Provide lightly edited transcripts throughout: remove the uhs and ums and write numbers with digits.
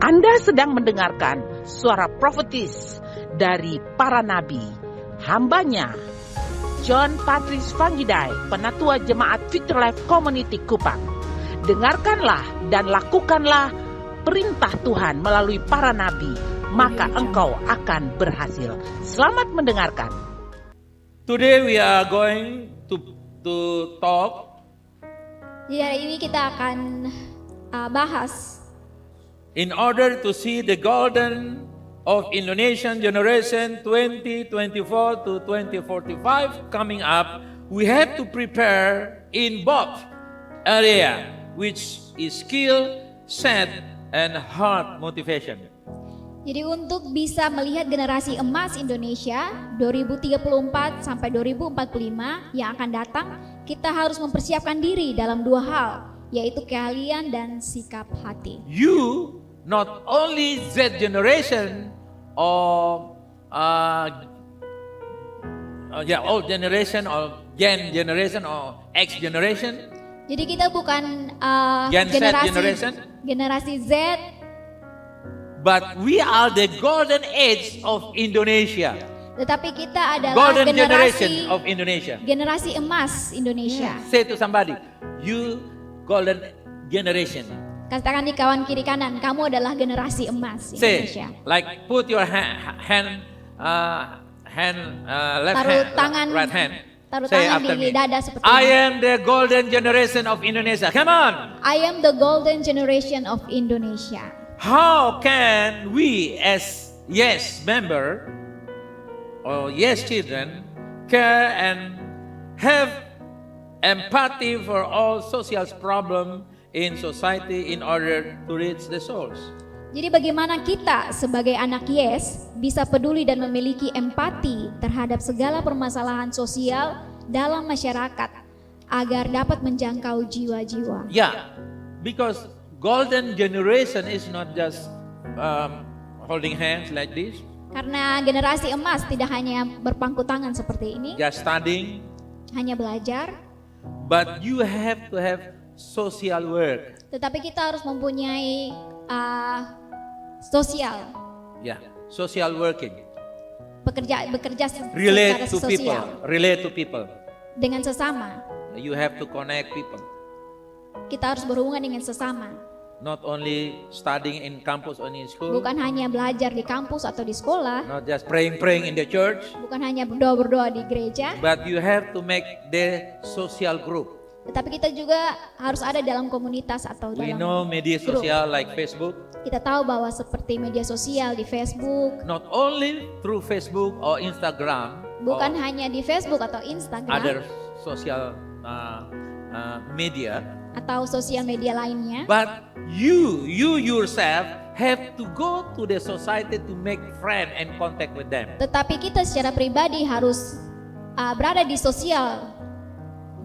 Anda sedang mendengarkan suara profetis dari para nabi, hambanya John Patrice Vanggidai, Penatua Jemaat Future Life Community Kupang. Dengarkanlah dan lakukanlah perintah Tuhan melalui para nabi, maka engkau akan berhasil. Selamat mendengarkan. Today we are going to talk Jadi hari ini kita akan bahas in order to see the golden of Indonesian generation 2024 to 2045 coming up. We have to prepare in both area, which is skill, set, and heart motivation. Jadi untuk bisa melihat generasi emas Indonesia 2034 sampai 2045 yang akan datang, kita harus mempersiapkan diri dalam dua hal, yaitu keahlian dan sikap hati. You not only Z generation or old generation or Gen generation or X generation. Jadi kita bukan Gen Z generasi Z, but we are the golden age of Indonesia. tetapi kita adalah Golden generation of Indonesia. generasi emas Indonesia. Say to somebody, you golden generation. Katakan di kawan kiri kanan, kamu adalah generasi emas Indonesia. Say, like put your hand, left Taruh hand, tangan, right hand. taruh Say tangan after di me. dada seperti I ini. am the golden generation of Indonesia. Come on. I am the golden generation of Indonesia. How can we as yes member or yes children care and have empathy for all social problem in society in order to reach the souls? Jadi bagaimana kita sebagai anak Yes bisa peduli dan memiliki empati terhadap segala permasalahan sosial dalam masyarakat agar dapat menjangkau jiwa-jiwa. Yeah, because golden generation is not just holding hands like this, Karena generasi emas tidak hanya berpangku tangan seperti ini, just studying, hanya belajar, but you have to have social work. tetapi kita harus mempunyai sosial, Yeah, social working. bekerja Relate secara to people. sosial Relate to people. dengan sesama. You have to connect people. Kita harus berhubungan dengan sesama. Not only studying in campus or in school, Bukan hanya belajar di kampus atau di sekolah, not just praying in the church, bukan hanya berdoa di gereja, but you have to make the social group. tetapi kita juga harus ada dalam komunitas atau We dalam know media grup. social like Facebook, Kita tahu bahwa seperti media sosial di Facebook, not only through Facebook or Instagram, bukan or hanya di Facebook atau Instagram other social media, atau sosial media lainnya, but you yourself have to go to the society to make friend and contact with them. tetapi kita secara pribadi harus berada di sosial,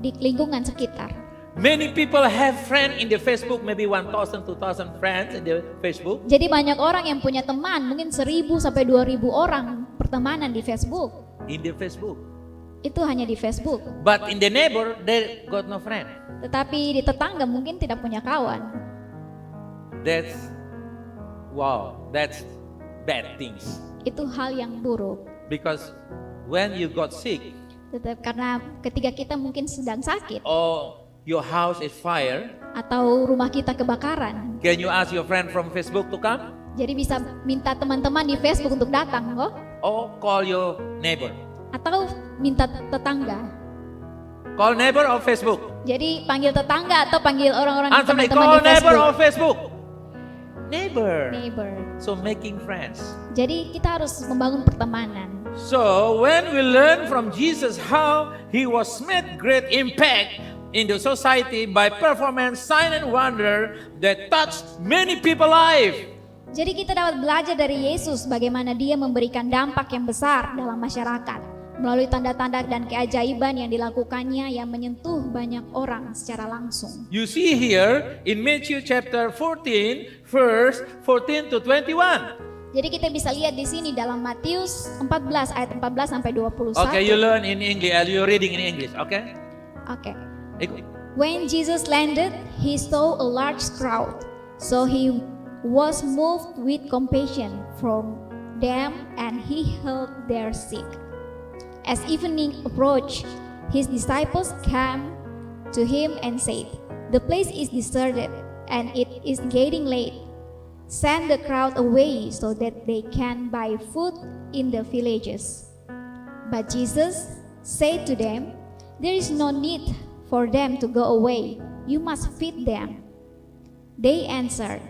di lingkungan sekitar. Many people have friend in the Facebook, maybe 1,000, 2,000 friends in the Facebook. Jadi banyak orang yang punya teman, mungkin 1.000 sampai 2.000 orang pertemanan di Facebook. In the Facebook. Itu hanya di Facebook. But in the neighbor, they got no friend. Tetapi di tetangga mungkin tidak punya kawan. That's bad things. Itu hal yang buruk. Because when you got sick Karena ketika kita mungkin sedang sakit or your house is fire, atau rumah kita kebakaran, can you ask your friend from Facebook to come? jadi bisa minta teman-teman di Facebook untuk datang kok, Or call your neighbor? atau minta tetangga. Call neighbor or Facebook? Jadi panggil tetangga atau panggil orang-orang Answer me, teman-teman call di neighbor Facebook. or Facebook? Neighbor. Neighbor. So making friends. Jadi kita harus membangun pertemanan. So when we learn from Jesus how he was made great impact in the society by performance, sign and wonder that touched many people life. Jadi kita dapat belajar dari Yesus bagaimana dia memberikan dampak yang besar dalam masyarakat melalui tanda-tanda dan keajaiban yang dilakukannya yang menyentuh banyak orang secara langsung. You see here in Matthew chapter 14 verse 14 to 21. Jadi kita bisa lihat di sini dalam Matius 14 ayat 14 sampai 21. Okay, you learn in English, you're reading in English, okay? Oke. Ikut. When Jesus landed, he saw a large crowd. So he was moved with compassion from them, and he healed their sick. As evening approached, his disciples came to him and said, "The place is deserted, and it is getting late. Send the crowd away so that they can buy food in the villages." But Jesus said to them, "There is no need for them to go away. You must feed them." They answered,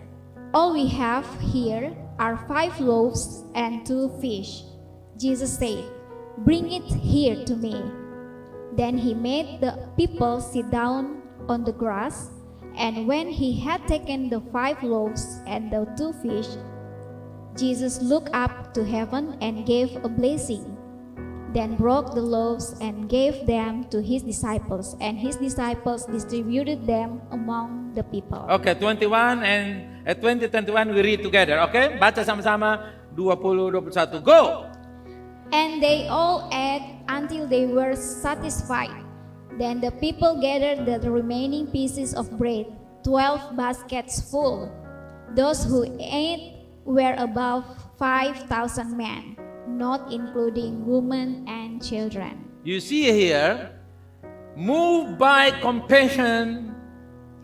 "All we have here are 5 loaves and 2 fish." Jesus said, "Bring it here to me." Then he made the people sit down on the grass, and when he had taken the 5 loaves and the 2 fish, Jesus looked up to heaven and gave a blessing, then broke the loaves and gave them to his disciples, and his disciples distributed them among the people. Okay, 21 and 20-21 we read together. Okay, baca sama-sama 20-21. Go. And they all ate until they were satisfied. Then the people gathered the remaining pieces of bread, 12 baskets full. Those who ate were above 5,000 men, not including women and children. You see here, moved by compassion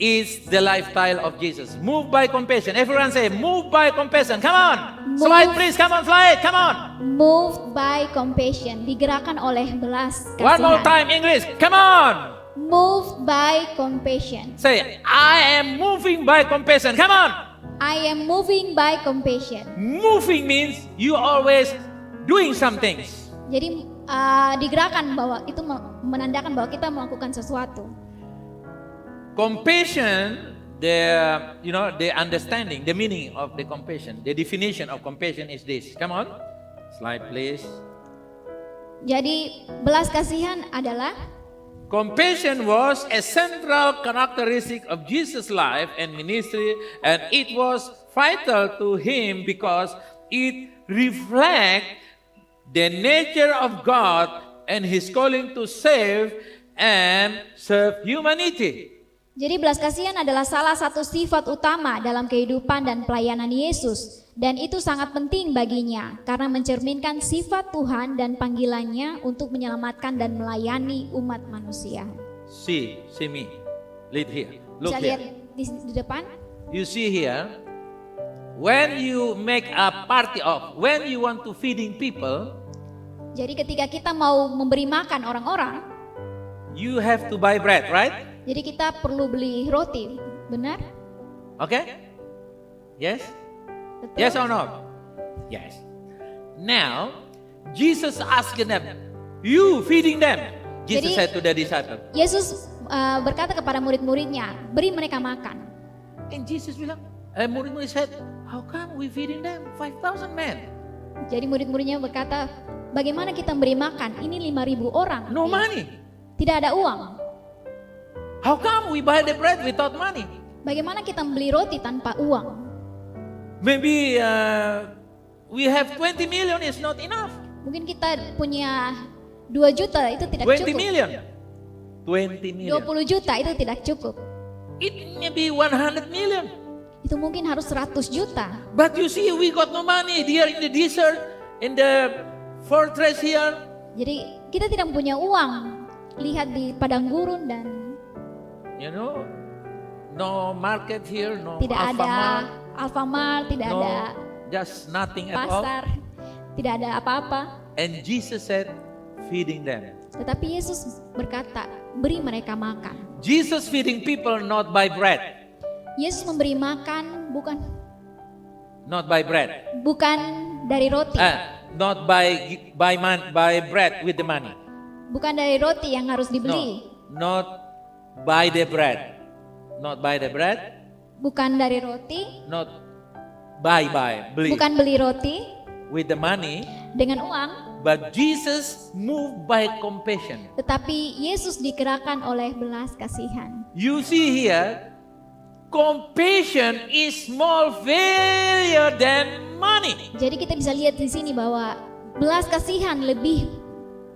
is the lifestyle of Jesus. Moved by compassion. Everyone say, moved by compassion. Come on. Slide please. Come on, slide. Come on. Moved by compassion. Digerakkan oleh belas One more kasihan. time, English. Come on. Moved by compassion. Say, I am moving by compassion. Come on. I am moving by compassion. Moving means you always doing some things. Jadi digerakkan bahwa itu menandakan bahwa kita melakukan sesuatu. Compassion, the understanding, the meaning of the compassion, the definition of compassion is this. Come on, slide please. Jadi belas kasihan adalah compassion was a central characteristic of Jesus' life and ministry, and it was vital to him because it reflects the nature of God and his calling to save and serve humanity. Jadi belas kasihan adalah salah satu sifat utama dalam kehidupan dan pelayanan Yesus, dan itu sangat penting baginya karena mencerminkan sifat Tuhan dan panggilannya untuk menyelamatkan dan melayani umat manusia. See me, lead here. Look Bisa lihat here. di depan. You see here, when you make a party of, when you want to feeding people, Jadi ketika kita mau memberi makan orang-orang, you have to buy bread, right? jadi kita perlu beli roti, benar? Okay? Yes? Betul? Yes or no? Yes. Now, Jesus asked them, you feeding them. Jesus Jadi- said to the disciple. Yesus berkata kepada murid-muridnya, beri mereka makan. And Jesus bilang, murid-murid said, how come we feeding them? 5,000 men. Jadi murid-muridnya berkata, bagaimana kita beri makan? Ini 5.000 orang. No money. Tidak ada uang. How come we buy the bread without money? Bagaimana kita membeli roti tanpa uang? Maybe we have 20 million is not enough. Mungkin kita punya 2 juta itu tidak 20 cukup. million. 20 million. 20 juta itu tidak cukup. It may be 100 million. Itu mungkin harus 100 juta. But you see, we got no money here in the desert, in the fortress here. Jadi kita tidak punya uang. Lihat di padang gurun dan You know, no market here, no tidak ada Alfamart, Alfamart, tidak no, ada just nothing at all. pasar, tidak ada apa-apa. And Jesus said, feeding them. Tetapi Yesus berkata, beri mereka makan. Jesus feeding people not by bread, Yesus memberi makan not by bread, bukan dari roti, not by bread with the money. bukan dari roti yang harus dibeli, No, not by the bread, not by the bread, bukan dari roti, not beli bukan beli roti with the money, dengan uang, but Jesus moved by compassion. tetapi Yesus digerakkan oleh belas kasihan. You see here, compassion is more value than money. Jadi kita bisa lihat di sini bahwa belas kasihan lebih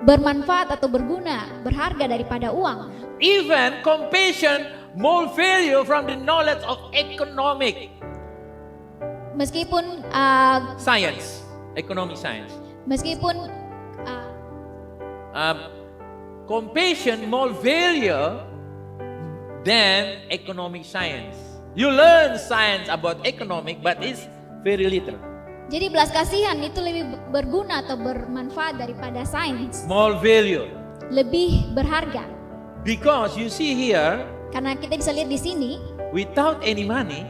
bermanfaat atau berguna, berharga daripada uang. Even compassion more value from the knowledge of economic. Meskipun Science, economic science. meskipun Compassion more value than economic science. You learn science about economic, but it's very little. jadi belas kasihan itu lebih berguna atau bermanfaat daripada sains, More value. lebih berharga. Because you see here, Karena kita bisa lihat di sini, without any money,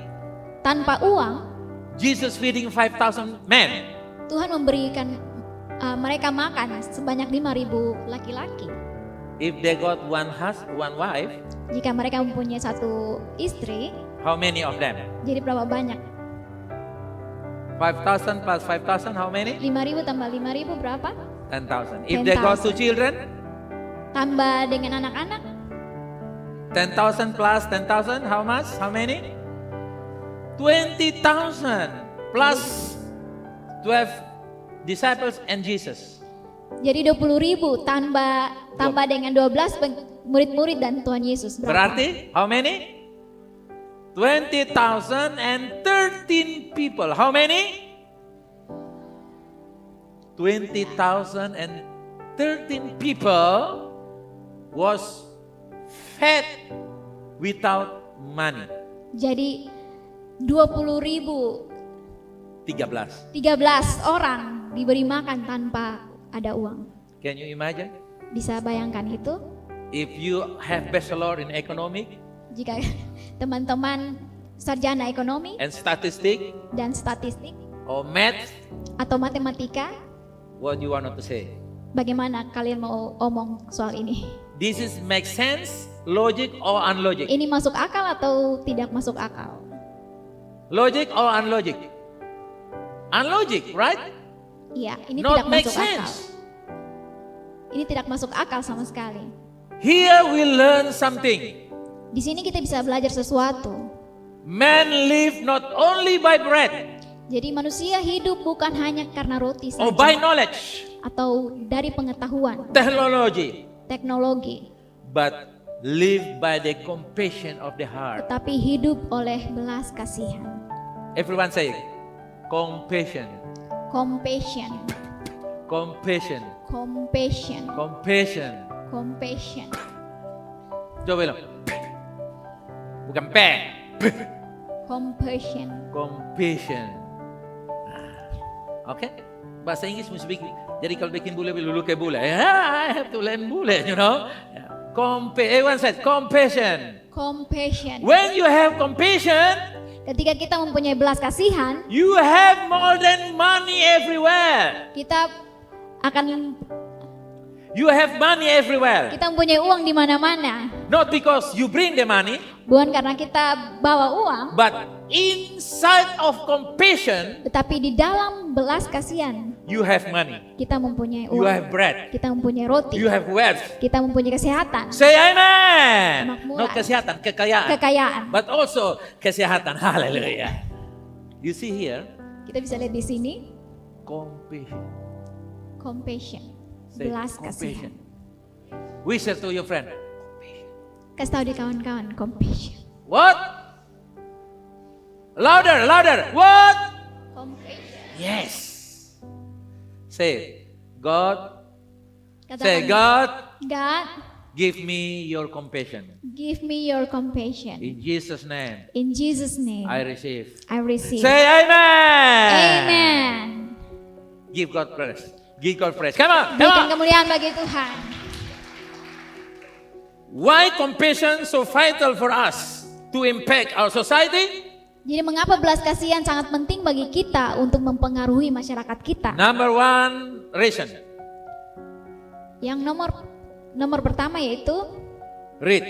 tanpa uang Jesus feeding 5,000 men. Tuhan memberikan mereka makan sebanyak 5.000 laki-laki. If they got one wife, Jika mereka mempunyai satu istri, how many of them? jadi berapa banyak? 5,000 plus 5,000, how many? 5.000 tambah 5.000 berapa? 10,000. If they got 2 children, Tambah dengan anak-anak, 10,000 plus 10,000, how much? How many? 20,000 plus 12 disciples and Jesus. jadi 20.000 tambah dengan 12 murid-murid dan Tuhan Yesus. Berapa? Berarti, how many? 20,000 and 13 people. How many? 20,000 and 13 people was fed without money. Jadi 20.000 13. 13 orang diberi makan tanpa ada uang. Can you imagine? Bisa bayangkan itu? If you have bachelor in economic Jika teman-teman sarjana ekonomi and statistic dan statistik or math, atau matematika, what do you want to say? bagaimana kalian mau omong soal ini? This is make sense, logic or unlogic? Ini masuk akal atau tidak masuk akal? Logic or unlogic? Unlogic, right? Iya, ini Not tidak make masuk akal. sense. Ini tidak masuk akal sama sekali. Here we learn something. Di sini kita bisa belajar sesuatu. Man live not only by bread Jadi manusia hidup bukan hanya karena roti or by saja knowledge, atau dari pengetahuan, technology, teknologi, but live by the compassion of the heart. tetapi hidup oleh belas kasihan. Everyone say compassion, Compassion, compassion, compassion, compassion. compassion. Coba bilang. Bukan pe. Compassion. Compassion. Oke. Bahasa Inggris mesti bikin. Jadi kalau bikin bule dulu kayak bule. I have to learn bule, you know. Everyone said compassion. Compassion. When you have compassion, Ketika kita mempunyai belas kasihan, you have more than money everywhere. kita akan You have money everywhere. kita mempunyai uang di mana-mana. Not because you bring the money, Bukan karena kita bawa uang, but inside of compassion, tetapi di dalam belas kasihan you have money. kita mempunyai You have uang. bread. Kita mempunyai roti. You have wealth. Kita mempunyai kesehatan, Say amen. Kemakmuran. Not kesehatan, kekayaan. kekayaan. But also kesehatan. Hallelujah. You see here, Kita bisa lihat di sini compassion. compassion, Say belas kasihan. compassion. Whisper to your friend. Kasih tahu di kawan-kawan, compassion. What? Louder, louder. What? Compassion. Yes. Say, God. Katakan, Say, God, God, give me your compassion. give me your compassion. In Jesus' name, In Jesus' name, I receive. I receive. Say amen. Amen. Give God praise. Give God praise. Come on, come Berikan on. kemuliaan bagi Tuhan. Why compassion so vital for us to impact our society? Jadi mengapa belas kasihan sangat penting bagi kita untuk mempengaruhi masyarakat kita? Number one reason. Yang nomor pertama yaitu Read.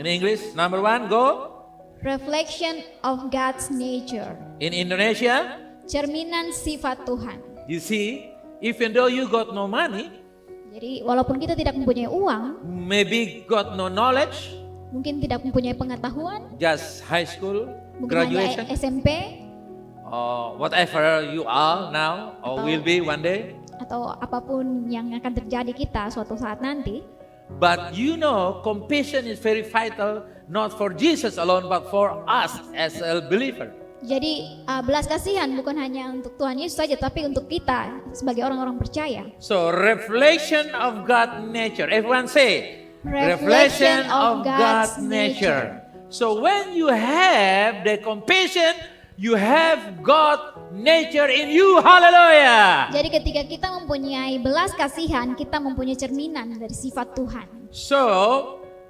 In English, number one, go. reflection of God's nature. In Indonesia, Cerminan sifat Tuhan. you see, even though you got no money, Jadi walaupun kita tidak mempunyai uang, maybe got no knowledge, mungkin tidak mempunyai pengetahuan, just high school, mungkin graduation, hanya SMP or whatever you are now or will be one day. atau apapun yang akan terjadi kita suatu saat nanti. But you know, compassion is very vital, not for Jesus alone, but for us as a believer. Jadi belas kasihan bukan hanya untuk Tuhan Yesus saja, tapi untuk kita sebagai orang-orang percaya. So reflection of God's nature. Everyone say, Reflection of God's nature. So when you have the compassion, you have God nature in you. Hallelujah. Jadi ketika kita mempunyai belas kasihan, kita mempunyai cerminan dari sifat Tuhan. So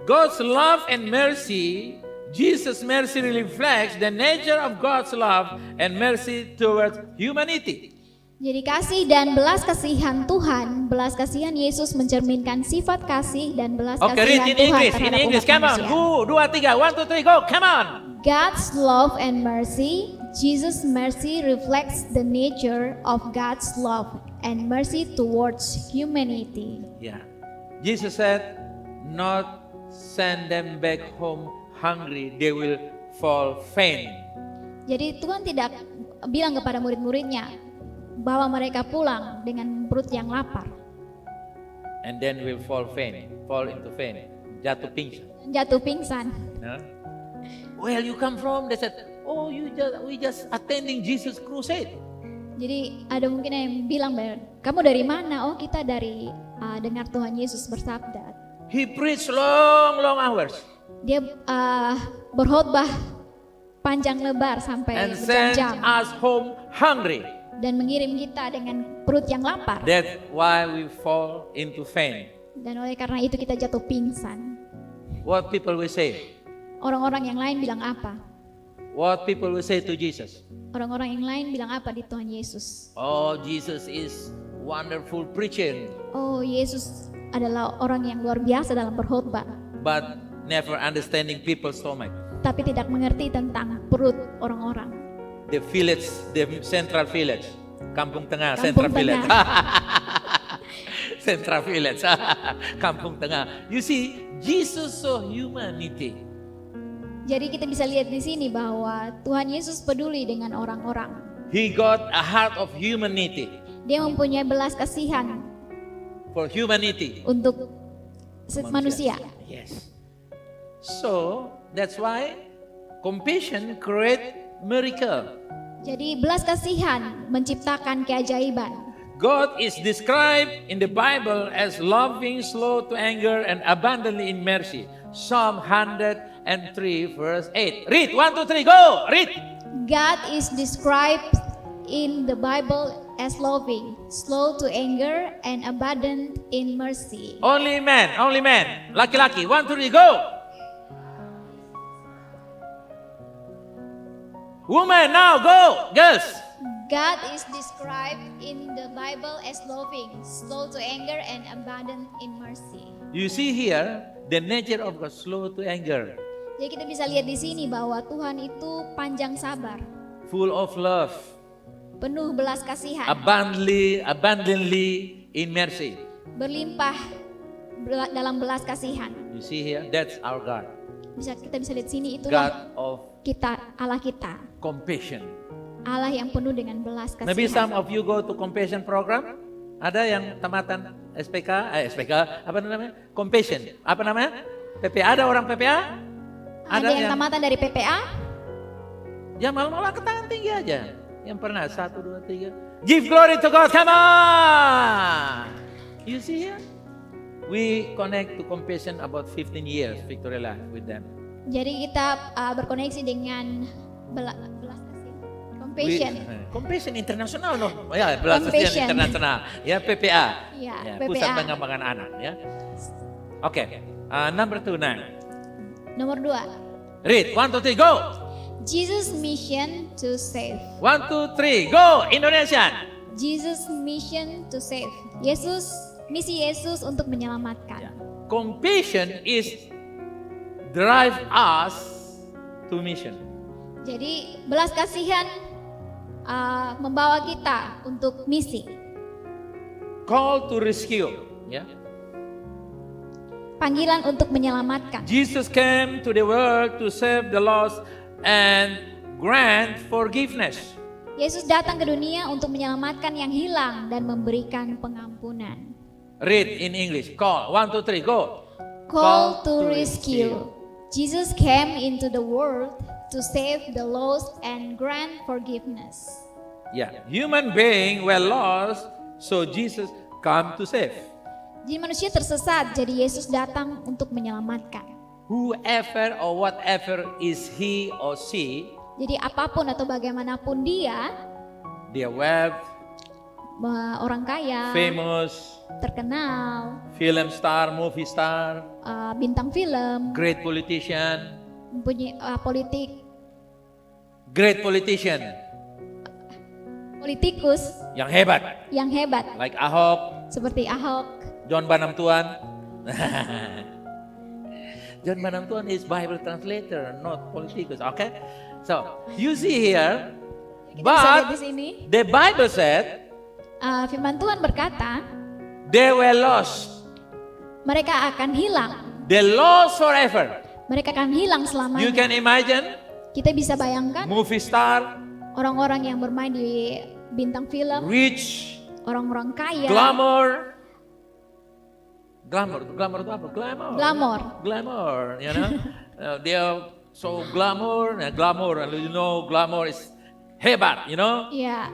God's love and mercy, Jesus' mercy reflects the nature of God's love and mercy towards humanity. Jadi kasih dan belas kasihan Tuhan, belas kasihan Yesus mencerminkan sifat kasih dan belas Okay, read kasihan in Tuhan English. In terhadap English, umat come on. manusia. 1, 2, 3, go. Come on. God's love and mercy, Jesus' mercy reflects the nature of God's love and mercy towards humanity. Yeah. Jesus said, not send them back home hungry, they will fall faint. Jadi Tuhan tidak bilang kepada murid-muridnya bahwa mereka pulang dengan perut yang lapar, And then will fall into faint. Jatuh pingsan. jatuh pingsan. Huh? Where you come from? They said, oh, we just attending Jesus crusade. Jadi ada mungkin yang bilang, kamu dari mana? Oh, kita dari dengar Tuhan Yesus bersabda. He preached long hours. Dia berkhotbah panjang lebar sampai And sent berjam-jam us home hungry. dan mengirim kita dengan perut yang lapar. That's why we fall into faint. Dan oleh karena itu kita jatuh pingsan. What people will say? Orang-orang yang lain bilang apa? What people will say to Jesus? Orang-orang yang lain bilang apa di Tuhan Yesus? Oh, Jesus is wonderful preaching, Oh, Yesus adalah orang yang luar biasa dalam berkhotbah, but never understanding people's stomach. tapi tidak mengerti tentang perut orang-orang. The village, the central village, Kampung Tengah, Kampung central Tengah. village. Central village, Kampung Tengah. You see, Jesus saw humanity. Jadi kita bisa lihat di sini bahwa Tuhan Yesus peduli dengan orang-orang. He got a heart of humanity Dia mempunyai belas kasihan for humanity. untuk manusia. Yes. So that's why compassion create miracle. Jadi belas kasihan menciptakan keajaiban. God is described in the Bible as loving, slow to anger, and abundantly in mercy. Psalm 103 verse 8. Read, 1, 2, 3, go! Read! God is described in the Bible as loving, slow to anger, and abundant in mercy. Only men. Laki-laki, 1, 2, 3, go! Woman, now go! Girls! God is described in the Bible as loving, slow to anger, and abundant in mercy. You see here, the nature of God, slow to anger, Jadi kita bisa lihat di sini bahwa Tuhan itu panjang sabar, full of love, penuh belas kasihan, abundantly in mercy. berlimpah dalam belas kasihan. You see here, that's our God. Kita bisa lihat sini God itulah of Allah kita, compassion. Allah yang penuh dengan belas Maybe some kasihan. of you go to compassion program. Ada yang tamatan SPK, apa namanya? Compassion. Apa namanya? PPA, ada orang PPA? Ada yang tamatan dari PPA? Ya malah ke tangan tinggi aja. Yang pernah 1, 2, 3. Give glory to God, come on! You see here? We connect to compassion about 15 years, Victoria Life with them. Jadi kita berkoneksi dengan belas kasihan, compassion. Compassion internasional no. Ya, belas kasihan Compassion. internasional. Ya, PPA. Ya, Pusat PPA. Pengembangan Anak ya. Oke. Number 2 now. Nomor 2. Read 1, 2, 3, go. Jesus' mission to save. 1, 2, 3, go. Indonesian. Jesus' mission to save. Misi Yesus untuk menyelamatkan. Compassion is drive us to mission. Jadi belas kasihan membawa kita untuk misi. Call to rescue. Ya. Panggilan untuk menyelamatkan. Jesus came to the world to save the lost and grant forgiveness. Yesus datang ke dunia untuk menyelamatkan yang hilang dan memberikan pengampunan. Read in English. Call. 1, 2, 3, go. Call to rescue. Jesus came into the world to save the lost and grant forgiveness. Yeah, human being were lost, so Jesus come to save. Jadi manusia tersesat, jadi Yesus datang untuk menyelamatkan. Whoever or whatever is he or she, Jadi apapun atau bagaimanapun dia, their wealth, orang kaya, famous, terkenal, film star, movie star, bintang film, great politician, mempunyai politikus yang hebat, yang hebat, like Ahok, seperti Ahok, John Banam Tuan. John Banam Tuan is Bible translator, not politikus. Okay, so you see here, kita bisa lihat di but sini. the Bible said Firman Tuhan berkata, they were lost. mereka akan hilang. They lost forever. Mereka akan hilang You selamanya. can imagine Kita bisa bayangkan movie star, orang-orang yang bermain di bintang film, rich, orang-orang kaya, glamour itu apa? Glamour, you know. They are so glamour, you know, glamour is hebat, you know. Ya,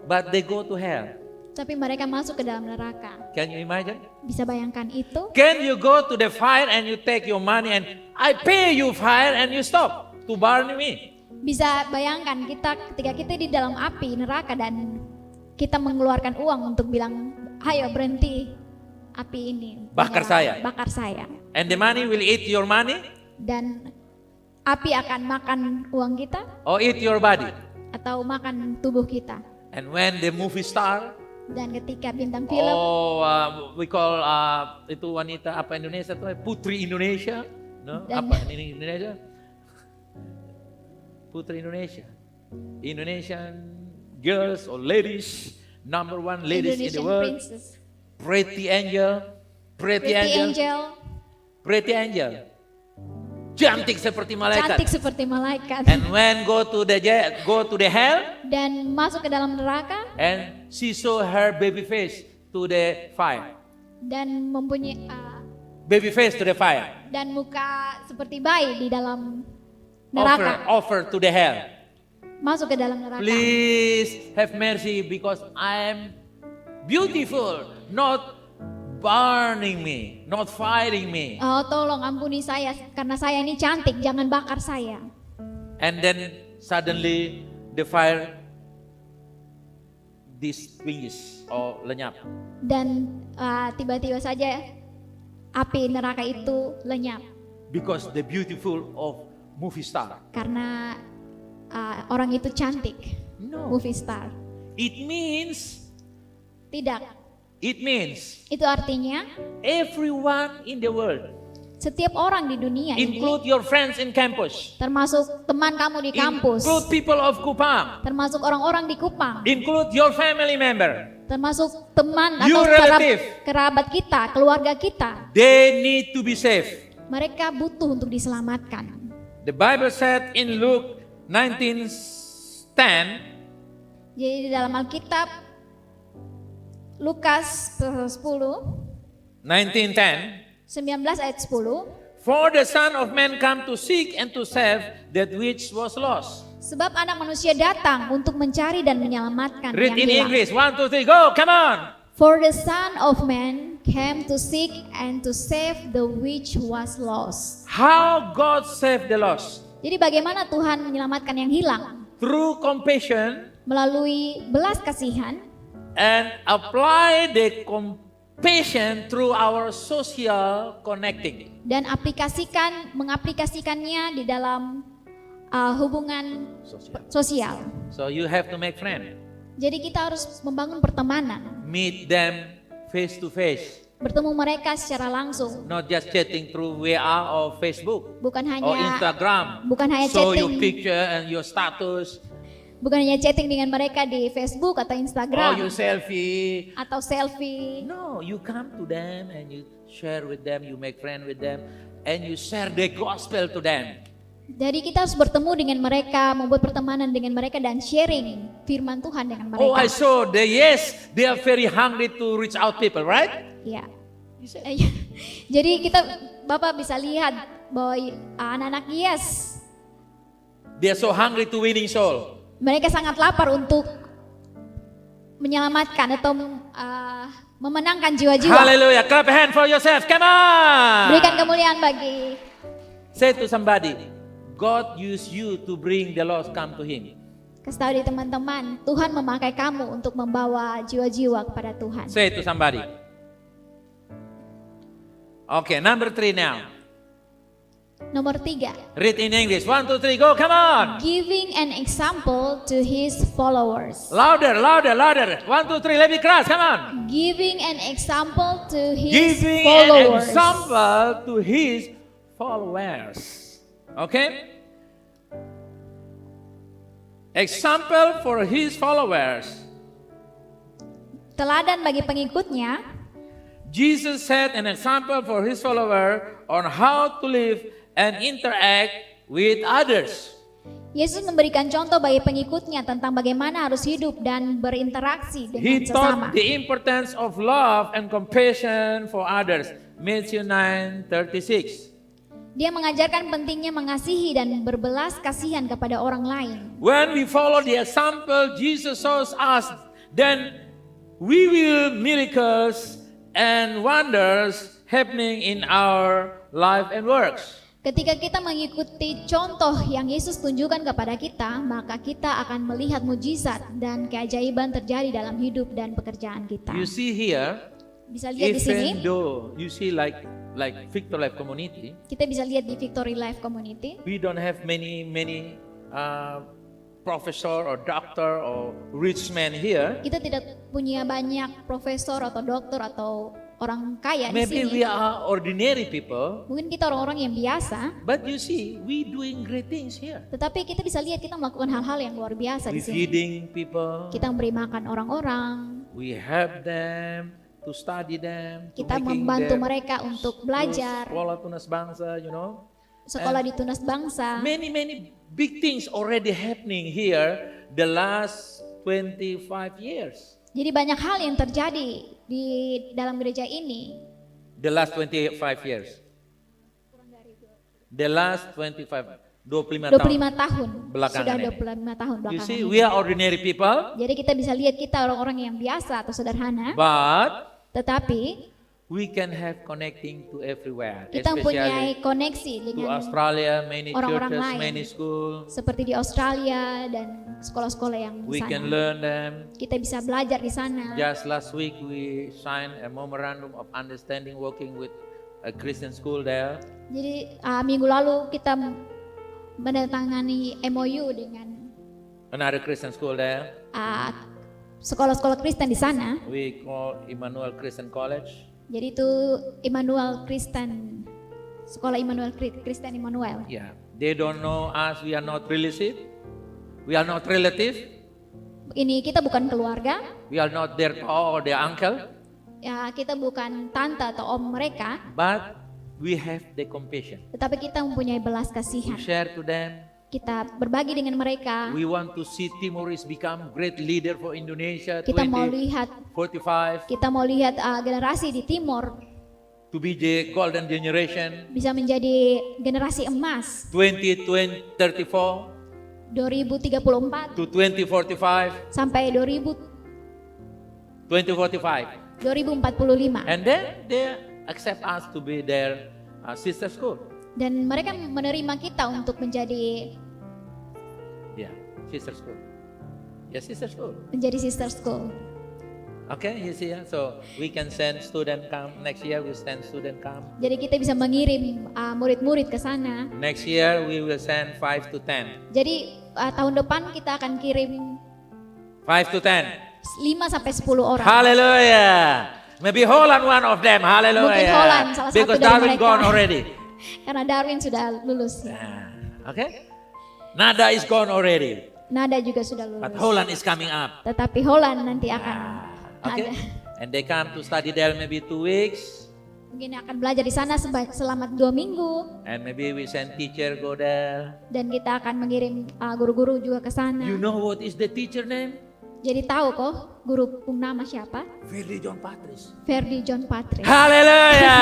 But they go to hell. tapi mereka masuk ke dalam neraka. Can you imagine? Bisa bayangkan itu? Can you go to the fire and you take your money and I pay you fire and you stop to burn me? Bisa bayangkan ketika kita di dalam api neraka dan kita mengeluarkan uang untuk bilang, ayo berhenti api ini. Bakar menyala, saya. Bakar saya. And the money will eat your money Dan api akan makan uang kita or eat your body. atau makan tubuh kita. And when the movie star, Dan ketika bintang film, we call itu wanita apa Indonesia tuh Putri Indonesia, no? Dan- Apa ini Indonesia? Putri Indonesia, Indonesian girls or ladies, number one ladies in the Indonesian world, Princess, pretty angel, Pretty Angel, cantik seperti malaikat. cantik seperti malaikat. And when go to the hell, Dan masuk ke dalam neraka and she show her baby face to the fire, dan mempunyai baby face to the fire. dan muka seperti bayi di dalam neraka. Offer to the hell. Masuk ke dalam neraka. Please have mercy because I am beautiful, not burning me, not firing me. Oh, tolong ampuni saya karena saya ini cantik, jangan bakar saya. And then suddenly the fire distinguish or lenyap. Dan tiba-tiba saja api neraka itu lenyap Because the beautiful of movie star. karena orang itu cantik, No. movie star. It means Tidak, itu artinya everyone in the world, setiap orang di dunia ini, include your friends in campus, termasuk teman kamu di kampus, include people of Kupang, termasuk orang-orang di Kupang, include your family member. termasuk teman Your atau relative. kerabat kita, keluarga kita. They need to be saved. Mereka butuh untuk diselamatkan. The Bible said in Luke 19:10, Jadi di dalam Alkitab Lukas 19:10, 19 ayat 10, for the Son of Man come to seek and to save that which was lost. sebab anak manusia datang untuk mencari dan menyelamatkan Read yang in hilang. English. 1, 2, 3, go. Come on. For the Son of Man came to seek and to save the which was lost. How God saved the lost? Jadi bagaimana Tuhan menyelamatkan yang hilang? Through compassion Melalui belas kasihan and apply the compassion through our social connecting. dan mengaplikasikannya di dalam hubungan sosial. So you have to make friends. Jadi kita harus membangun pertemanan, Meet them face to face. bertemu mereka secara langsung, Not just chatting through WA or Facebook bukan or hanya Instagram. bukan hanya Show your chatting, picture and your status bukan hanya chatting dengan mereka di Facebook atau or Instagram your selfie. atau selfie. No, you come to them and you share with them, you make friend with them and you share the gospel to them. Jadi kita harus bertemu dengan mereka, membuat pertemanan dengan mereka dan sharing firman Tuhan dengan Oh, I mereka. saw they are very hungry to reach out people, right? Ya. Jadi Bapak bisa lihat bahwa anak-anak Yes They are so hungry to winning soul. Mereka sangat lapar untuk menyelamatkan atau memenangkan jiwa-jiwa. Hallelujah. Clap a hand for yourself. Come on. Berikan kemuliaan bagi. Say to somebody, God use you to bring the lost come to Him. Kasih tahu di teman-teman, Tuhan memakai kamu untuk membawa jiwa-jiwa kepada Tuhan. Say to somebody. Okay, number 3 now. Nomor 3. Read in English. 1, 2, 3, go. Come on. Giving an example to his followers. Louder, louder, louder. 1, 2, 3, let me cross. Come on. Giving an example to his Giving an followers. example to His followers. Okay? Example for His followers. Teladan bagi pengikutnya. Jesus set an example for His follower on how to live and interact with others. Yesus memberikan contoh bagi pengikutnya tentang bagaimana harus hidup dan berinteraksi He dengan sesama. taught the importance of love and compassion for others. Matthew 9:36. Dia mengajarkan pentingnya mengasihi dan berbelas kasihan kepada orang lain. When we follow the example Jesus shows us, then we will miracles and wonders happening in our life and works. Ketika kita mengikuti contoh yang Yesus tunjukkan kepada kita, maka kita akan melihat mujizat dan keajaiban terjadi dalam hidup dan pekerjaan kita. You see here, Bisa lihat di sini, even though you see like Victor Life Community, kita bisa lihat di Victory Life Community, we don't have many professor or doctor or rich man here. kita tidak punya banyak profesor atau dokter atau orang kaya di Maybe sini. we are ordinary people, Mungkin kita orang-orang yang biasa, but you see, we doing great things here. tetapi kita bisa lihat kita melakukan hal-hal yang luar biasa We di sini. feeding people. Kita memberi makan orang-orang, We help them to study them. To kita making membantu them mereka untuk belajar, sekolah tunas bangsa, you know. sekolah di Tunas Bangsa. Many big things already happening here the last 25 years. Jadi banyak hal yang terjadi di dalam gereja ini. The last 25 years. The last 25 tahun. Belakangan Sudah ini. 25 tahun You belakangan. see, ini. we are ordinary people, Jadi kita bisa lihat kita orang-orang yang biasa atau sederhana, but tetapi we can have connecting to everywhere, kita mempunyai especially koneksi to dengan Australia, many orang-orang churches, lain. many schools. seperti di Australia dan sekolah-sekolah yang di We sana. can learn them. Kita bisa belajar di sana. Just last week we signed a memorandum of understanding working with a Christian school there. Jadi minggu lalu kita menandatangani MOU dengan Another Christian school there. sekolah-sekolah Kristen di sana. We call Emmanuel Christian College. Jadi itu Immanuel Kristen, sekolah Immanuel Kristen Immanuel. Yeah. They don't know us, we are not relative. We are not relative. Ini kita bukan keluarga, We are not their pa or their uncle. ya kita bukan tante atau om mereka, But we have the compassion. tetapi kita mempunyai belas We kasihan. share to them. Kita berbagi dengan mereka. We want to see Timoris become great leader for Indonesia Kita mau lihat 2045 generasi di Timor to be the golden generation bisa menjadi generasi emas 2034 2034 to 2045, sampai 2045. 2045. And then they accept us to be their sister school. Dan mereka menerima kita untuk menjadi Yeah, sister school. Yeah, sister school. sister school. Okay, you see, so we can send student come. Next year we send student come. Jadi kita bisa mengirim murid-murid ke sana. Next year we will send 5 to 10. Jadi tahun depan kita akan kirim 5 to 10. 5 sampai 10 orang. Hallelujah. Maybe Holland one of them. Hallelujah. Mungkin Holland salah satu Because dari Darwin mereka. gone already. Karena Darwin sudah lulus. Okay. Nada is gone already. Nada juga sudah But lulus. Holland is coming up. Tetapi Holland nanti akan Okay. ada. And they come to study there maybe 2 weeks. Mungkin akan belajar di sana selama 2 minggu. And maybe we send teacher go there. Dan kita akan mengirim guru-guru juga ke sana. You know what is the teacher name? Jadi tahu kok guru nama siapa? Ferdy John Patrice. Ferdy John Patrick. Hallelujah.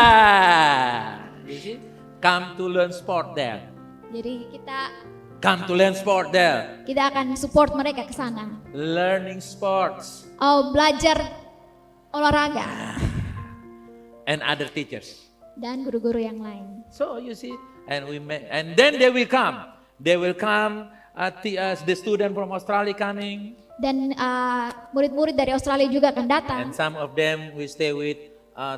You see? Come to learn sport there. Jadi kita Come to learn sport there. Kita akan support mereka ke sana. Learning sports Oh, belajar olahraga and other teachers. dan guru-guru yang lain. So you see, and then they will come. They will come. The student from Australia coming, Dan murid-murid dari Australia juga akan datang. and some of them will stay with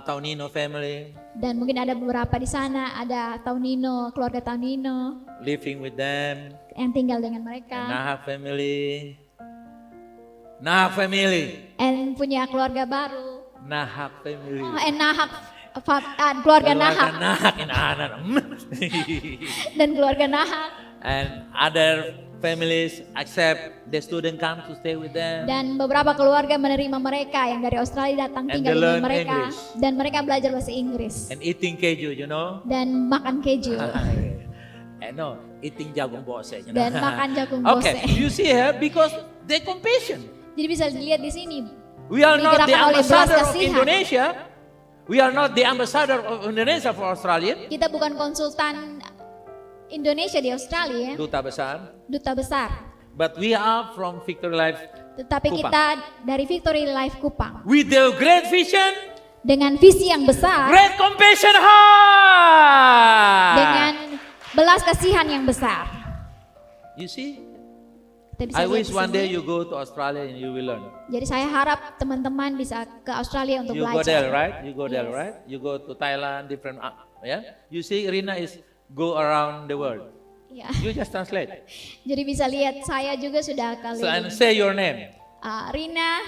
Taunino family, Dan mungkin ada beberapa di sana, ada Taunino, keluarga Taunino living with them. yang tinggal dengan mereka. Nahak family, Nahak family, And punya keluarga baru. Nahak family. Oh, Nahak, keluarga Nahak Nahak in anak. dan keluarga Nahak. And other families accept the student come to stay with them. Dan beberapa keluarga menerima mereka yang dari Australia datang And tinggal they dengan learn mereka. English. Dan mereka belajar bahasa Inggris. And eating keju, you know. Dan makan keju. No, eating jagung bose. You know? Dan makan jagung Okay, bose. you see here because they compassion. Jadi bisa dilihat di sini. We are not the Digerakkan oleh belas ambassador of kasihan. Indonesia. We are not the ambassador of Indonesia for Australia. Kita bukan konsultan Indonesia di Australia, Duta besar. duta besar. But we are from Victory Life Tetapi Kupang. kita dari Victory Life Kupang. with the great vision, Dengan visi yang besar, great compassion heart. dengan belas kasihan yang besar. You see, Kita bisa I lihat wish di one sini. day you go to Australia and you will learn. Jadi saya harap teman-teman bisa ke Australia untuk You go there, belajar. right? You go there, Yes. right? You go to Thailand, different, yeah. You see, Rina is go around the world. Ya. You just translate. Jadi bisa lihat saya juga sudah So, and keliling. say your name. Rina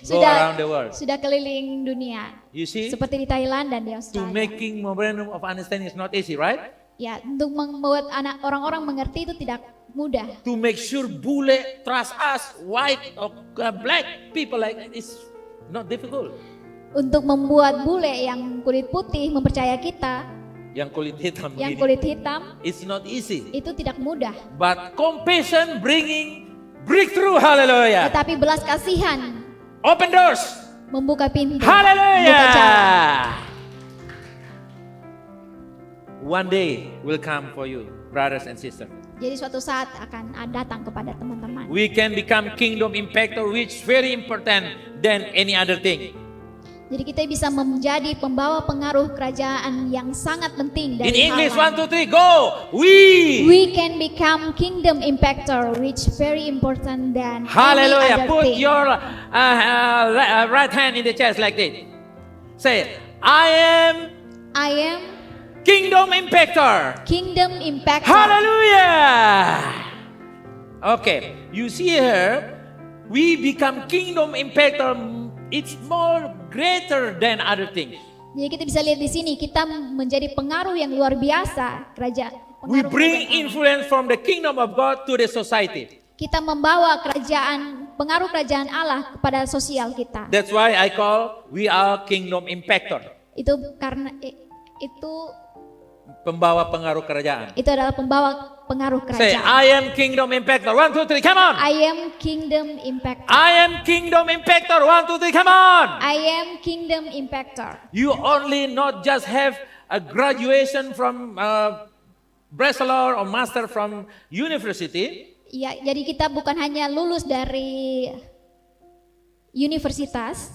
Go around the world. sudah keliling dunia. You see, Seperti di Thailand dan di to Australia. making memorandum of understanding is not easy, right? Ya, untuk membuat anak orang-orang mengerti itu tidak mudah. To make sure bule trust us, white or black people like that is not difficult. Untuk membuat bule yang kulit putih mempercaya kita, Yang kulit hitam yang begini, kulit hitam it's not easy. itu tidak mudah. But compassion bringing breakthrough, hallelujah. Tetapi belas kasihan Open doors, membuka pintu. hallelujah. Membuka jalan. One day will come for you, brothers and sisters. Jadi suatu saat akan datang kepada teman-teman. We can become kingdom impactor, which is very important than any other thing. Jadi kita bisa menjadi pembawa pengaruh kerajaan yang sangat penting dari In English, hal 1, 2, 3, go. We can become kingdom impactor, which very important than any Hallelujah. other Put thing. your right hand in the chest like this. Say, I am I am kingdom impactor. kingdom impactor. Hallelujah. Okay, you see here, we become kingdom impactor. It's more greater than other things. Jadi kita bisa lihat di sini kita menjadi pengaruh yang luar biasa kerajaan. We pengaruh bring kerajaan Allah. influence from the kingdom of God to the society. Kita membawa pengaruh kerajaan Allah kepada sosial kita. That's why I call we are kingdom impactor. Itu karena itu Pembawa pengaruh kerajaan. adalah pembawa pengaruh Say, kerajaan. I am kingdom impactor. 1, 2, 3, come on. I am kingdom impactor. I am kingdom impactor. 1, 2, 3, come on. I am kingdom impactor. You only not just have a graduation from bachelor or master from university, Ya, jadi kita bukan hanya lulus dari universitas,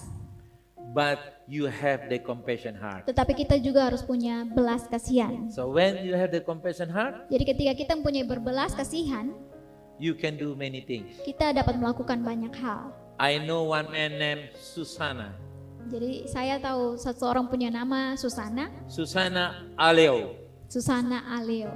but you have the compassion heart. tetapi kita juga harus punya belas kasihan. So when you have the compassion heart, Jadi ketika kita mempunyai berbelas kasihan, you can do many things. kita dapat melakukan banyak hal. I know one man named Susana. Jadi saya tahu seseorang punya nama Susana, Susana Aleo. Susana Aleo.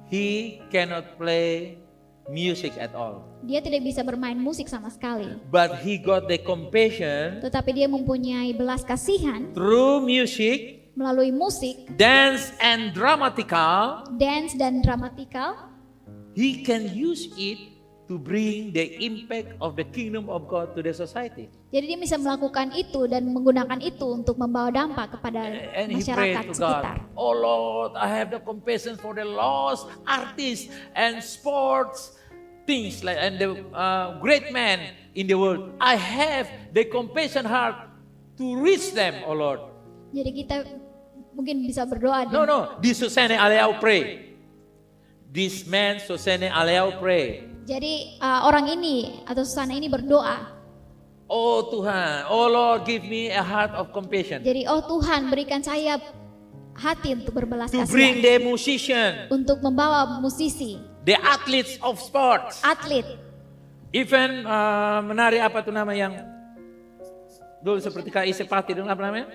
He cannot play music at all. Dia tidak bisa bermain musik sama sekali, But he got the compassion tetapi dia mempunyai belas kasihan through music, melalui musik, dance and dramatical. dance dan dramatikal. He can use it to bring the impact of the kingdom of God to the society. Jadi dia bisa melakukan itu dan menggunakan itu untuk membawa dampak kepada And he prayed masyarakat to sekitar. God, oh Lord, I have the compassion for the lost artists and sports things like and the great men in the world. I have the compassion heart to reach them, oh Lord. Jadi kita mungkin bisa berdoa. No, this Susana Aleo pray. this man Sosene Aleau pray. Jadi orang ini atau Susana ini berdoa. Oh Tuhan, oh Lord, give me a heart of compassion. Jadi oh Tuhan, berikan saya hati untuk berbelas To bring kasihan. the musician, Untuk membawa musisi, the athletes of sports. atlet, Even menari apa tuh nama yang dulu seperti Kak Isepati dulu apa namanya?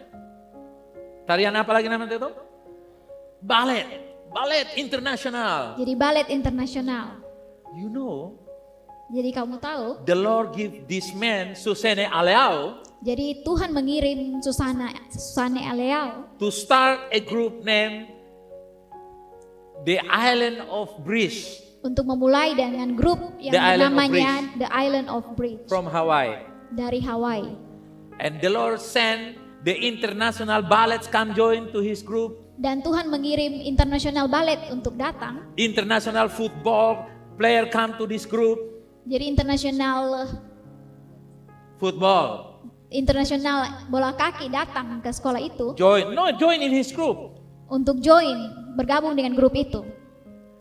Tarian apa lagi namanya itu? Ballet internasional. jadi balet internasional. You know, Jadi kamu tahu, the Lord give this man Sosene Aleau jadi Tuhan mengirim Susana Aleau to start a group named the Island of Breeze untuk memulai dengan grup yang The Island of namanya The Island of Bridge from Hawaii. dari Hawaii. And the Lord sent the international ballets come join to his group. Dan Tuhan mengirim internasional balet untuk datang. International football player come to this group. Jadi internasional bola kaki datang ke sekolah itu Join in his group. untuk bergabung dengan grup itu.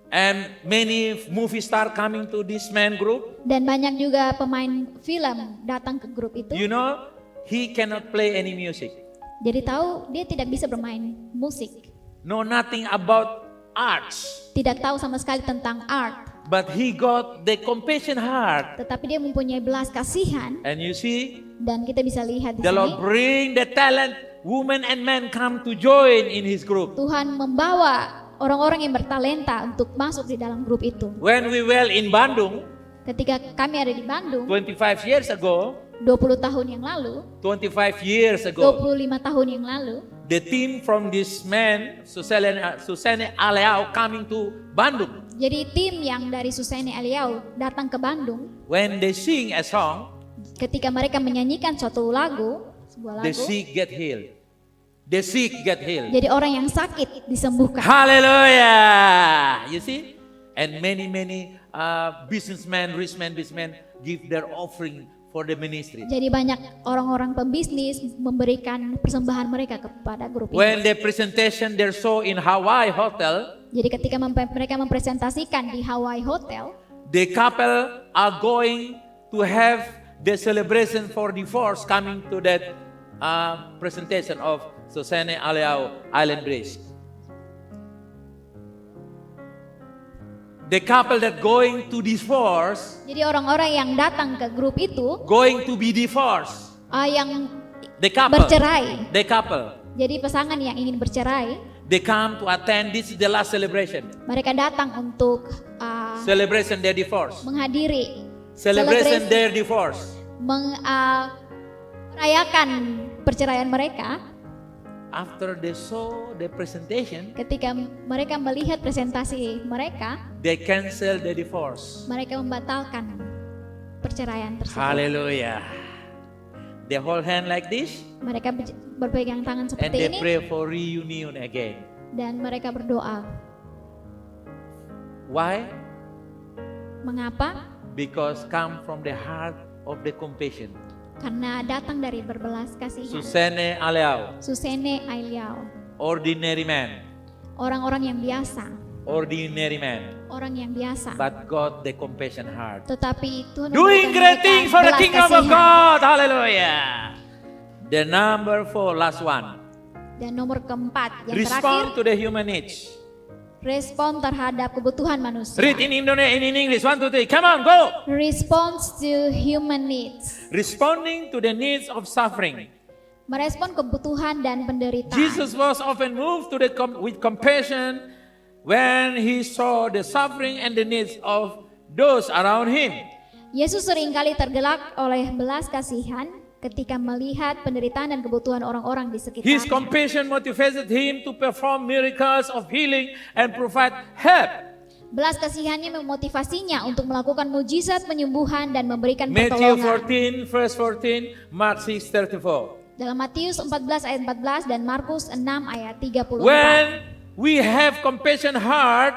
And many movie star coming to this man group. Dan banyak juga pemain film datang ke grup itu. You know, he cannot play any music. Jadi tahu dia tidak bisa bermain musik. Know nothing about arts. Tidak tahu sama sekali tentang art. But he got the compassion heart. Tetapi dia mempunyai belas kasihan. And you see, Dan kita bisa lihat di the sini. Lord bring the talent, women and men come to join in his group. Tuhan membawa orang-orang yang bertalenta untuk masuk di dalam grup itu. When we were in Bandung, Ketika kami ada di Bandung 25 years ago, 20 tahun yang lalu, 25 years ago, 25 tahun yang lalu, the team from this man, Sosene Aleau, coming to Bandung. jadi tim yang dari Susana Aleau datang ke Bandung. When they sing a song, Ketika mereka menyanyikan suatu lagu, sebuah the lagu, sick get healed. The sick get healed. jadi orang yang sakit disembuhkan. Hallelujah! You see? And many businessmen, rich men, businessmen give their offering for the ministry. Jadi banyak orang-orang pembisnis memberikan persembahan mereka kepada grup ini. When the presentation they show in Hawaii Hotel, Jadi ketika mereka mempresentasikan di Hawaii Hotel, the couple are going to have the celebration for divorce coming to that presentation of Sosene Aleau Island Bridge. The couple that going to divorce, jadi orang-orang yang datang ke grup itu going to be divorced. yang The couple, bercerai. the couple, Jadi pasangan yang ingin bercerai, they come to attend. This is the last celebration. mereka datang untuk Celebration their divorce. menghadiri Celebration selebrasi, their divorce. merayakan perceraian mereka. After they saw the presentation, Ketika mereka melihat presentasi mereka, they cancel the divorce. mereka membatalkan perceraian tersebut. Hallelujah. They hold hand like this Mereka berpegang tangan and seperti they ini pray for reunion again. dan mereka berdoa. Why? Mengapa? Because come from the heart of the compassion. Karena datang dari berbelas kasihan. Sosene Aleau, Susene Aleau, ordinary man, orang-orang yang biasa, ordinary man, orang yang biasa. but God the compassion heart. Tetapi Tuhan Doing memberikan great mereka things for the belas kingdom of kasihan. God. Hallelujah. The number 4, last one. Dan nomor keempat, yang Respond terakhir, to the human needs. respon terhadap kebutuhan manusia. Read in Indonesia, in English. 1, 2, 3. Come on, go. Response to human needs. Responding to the needs of suffering. Merespon kebutuhan dan penderitaan. Jesus was often moved to with compassion when he saw the suffering and the needs of those around him. Yesus seringkali tergelak oleh belas kasihan ketika melihat penderitaan dan kebutuhan orang-orang di His sekitarnya. compassion motivated him to perform miracles of healing and provide help. Belas kasihannya memotivasinya untuk melakukan mujizat penyembuhan dan memberikan Matthew pertolongan. 14, verse 14, Mark 6:34. Dalam Matius 14 ayat 14 dan Markus 6 ayat 34. When we have compassion heart,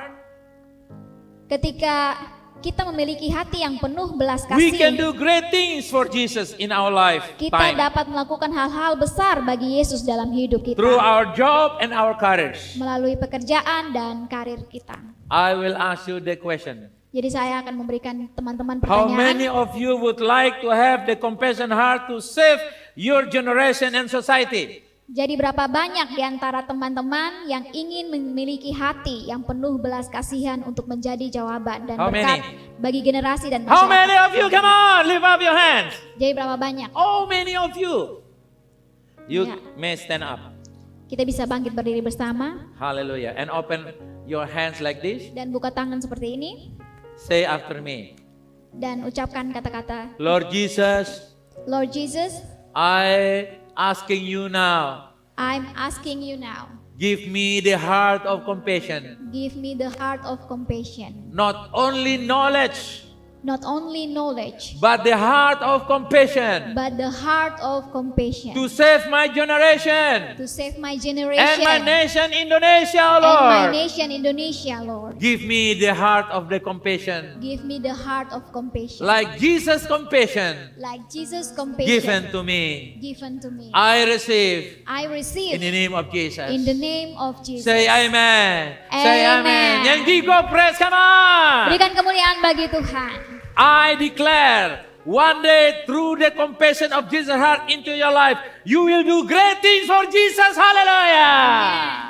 Ketika kita memiliki hati yang penuh belas we can kasih, do great things for Jesus in our kita lifetime dapat melakukan hal-hal besar bagi Yesus dalam hidup kita, through our job and our careers. melalui pekerjaan dan karir kita. I will ask you the question. Jadi saya akan memberikan teman-teman How many pertanyaan. of you would like to have the compassion heart to save your generation and society? Jadi berapa banyak di antara teman-teman yang ingin memiliki hati yang penuh belas kasihan untuk menjadi jawaban dan How berkat many? bagi generasi dan How many masyarakat? of you? Come on, lift up your hands. Jadi berapa banyak? Oh, many of you. You Yeah. may stand up. Kita bisa bangkit berdiri bersama Hallelujah. And open your hands like this. dan buka tangan seperti ini Say after me. dan ucapkan kata-kata, Lord Jesus, Lord Jesus, I asking you now, I'm asking you now, give me the heart of compassion. give me the heart of compassion. Not only knowledge, Not only knowledge, but the heart of compassion. but the heart of compassion. To save my generation To save my and generation my nation Indonesia, and my Lord. nation Indonesia, Lord. Give me the heart of the compassion. Give me the heart of compassion. Like Jesus' compassion Like Jesus' compassion given to me. given to me. I receive I receive in the name of Jesus. in the name of Jesus. Say amen. Say amen. Amen. Yang give God praise, come on. Berikan kemuliaan bagi Tuhan. I declare one day through the compassion of Jesus' heart into your life, you will do great things for Jesus. Hallelujah. Amen.